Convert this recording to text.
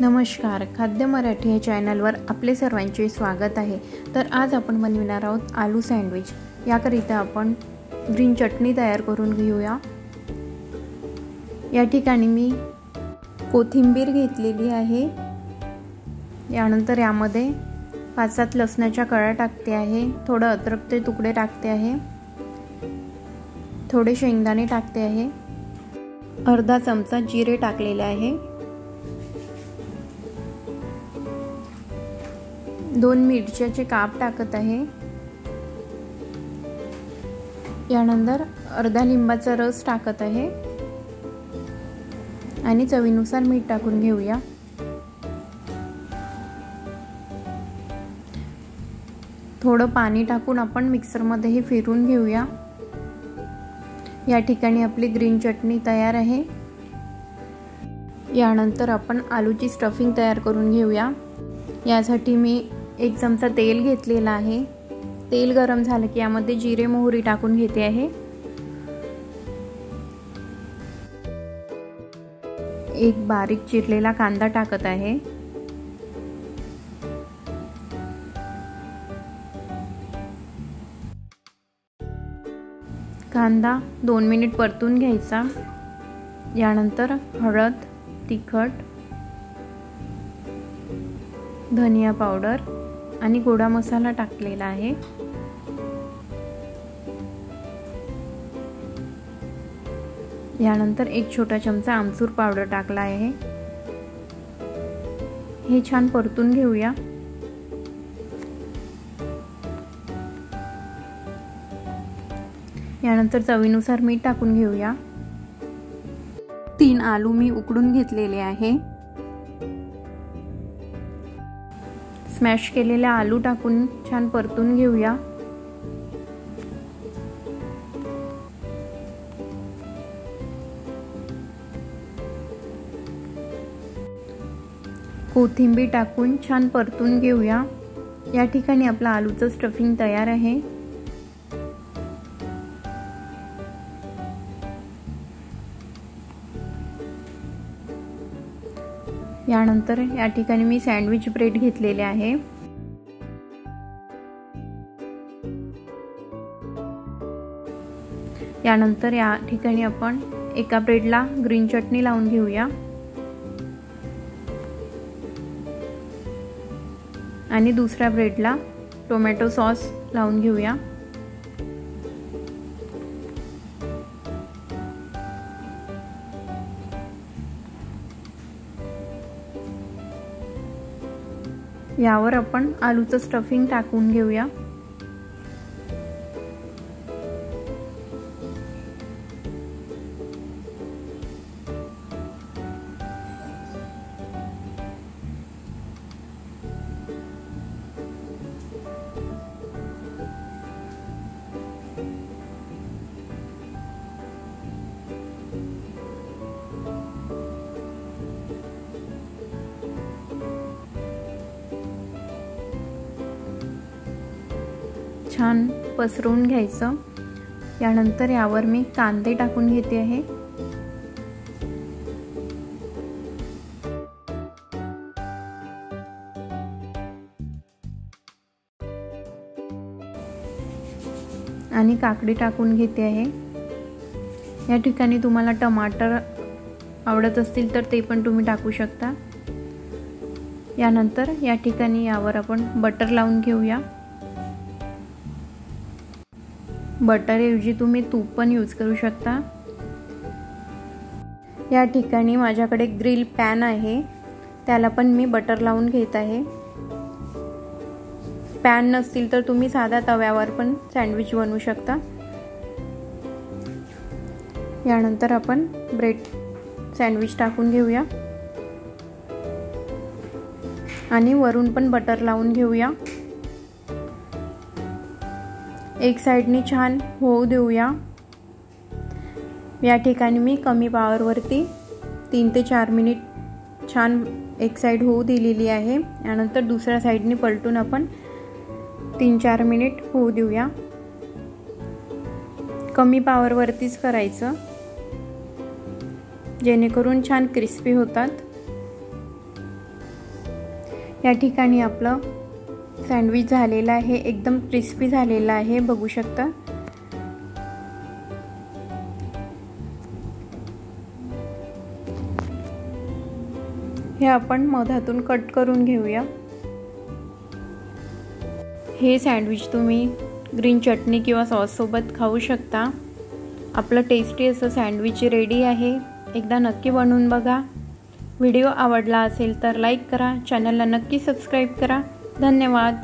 नमस्कार, खाद्य मराठी या चॅनलवर आपले सर्वांचे स्वागत आहे। तर आज आपण बनविणार आहोत आलू सँडविच। याकरिता आपण ग्रीन चटणी तयार करून घेऊया। या ठिकाणी मी कोथिंबीर घेतलेली आहे। यानंतर यामध्ये 5-7 लसणाच्या कळ्या टाकते आहे, थोडं अद्रकचे तुकडे टाकते आहे, थोडे शेंगदाणे टाकते आहे, अर्धा चमचा जिरे टाकलेले आहे, 2 मिरच्याचे काप टाकत आहे। यानंतर अर्धा लिंबाचा रस टाकत आहे आणि चवीनुसार मीठ टाकून घेऊया। थोडं पाणी टाकून आपण मिक्सरमध्ये हे फिरवून घेऊया। या ठिकाणी आपली ग्रीन चटणी तयार आहे। यानंतर आपण आलूची स्टफिंग तयार करून घेऊया। यासाठी मी 1 चमचा तेल घेतलेला आहे। तेल गरम झालं की यामध्ये जिरे मोहरी टाकून घेते आहे। 1 बारीक चिरलेला कांदा टाकत आहे। कांदा 2 मिनिट परतून घ्यायचा। यानंतर हळद, तिखट, धनिया पावडर आणि गोडा मसाला टाकलेला आहे। यानंतर 1 छोटा चमचा आमचूर पावडर टाकला आहे। हे छान परतून घेऊया। यानंतर चवीनुसार मीठ टाकून घेऊया। 3 आलू मी उकडून घेतलेले आहे। स्मॅश केलेले आलू टाकून छान परतून घेऊया। कोथिंबीर टाकून छान परतून घेऊया। या ठिकाणी आपला आलूचं स्टफिंग तयार आहे। यानंतर या ठिकाणी मी सँडविच ब्रेड घेतलेले आहे। यानंतर या ठिकाणी आपण एका ब्रेडला ग्रीन चटणी लावून घेऊया आणि दुसऱ्या ब्रेडला टोमॅटो सॉस लावून घेऊया। यावर आपण आलूचं स्टफिंग टाकून घेऊया। छान पसरवून घ्यायचं। यानंतर यावर मी कांदे टाकून घेते आहे। आणि काकडी टाकून घेते आहे। या ठिकाणी तुम्हाला टमाटर आवडत असतील तर ते पण तुम्ही टाकू शकता। यानंतर या ठिकाणी यावर आपण बटर लावून घेऊया। बटर ऐवजी तुम्ही तूप पण यूज करू शकता। या ठिकाणी माझ्याकडे ग्रिल पॅन आहे, त्याला पण मी बटर लावून घेत आहे। पॅन नसतील तर तुम्ही साधा तव्यावर पण सँडविच बनवू शकता। यानंतर आपण ब्रेड सँडविच टाकून घेऊया आणि वरून पण बटर लावून घेऊया। एक साइडनी छान होऊ देऊया। या ठिकाणी मी कमी पॉवरवरती 3 ते 4 मिनिट छान एक साइड होऊ दिलेली आहे। यानंतर दुसऱ्या साइडनी पलटून आपण 3-4 मिनिट होऊ देऊया। कमी पॉवरवरतीच करायचं जेणेकरून छान क्रिस्पी होतात। या ठिकाणी आपलं सँडविच झालेलं आहे, एकदम क्रिस्पी झालेलं आहे, बघू शकता। हे आपण मधातून कट करून घेऊया। हे सँडविच तुम्ही ग्रीन चटणी किंवा सॉस सोबत खाऊ शकता। आपलं टेस्टी असं सँडविच रेडी आहे, एकदा नक्की बनवून बघा। व्हिडिओ आवडला असेल तर लाईक करा, चॅनलला नक्की सबस्क्राईब करा। धन्यवाद।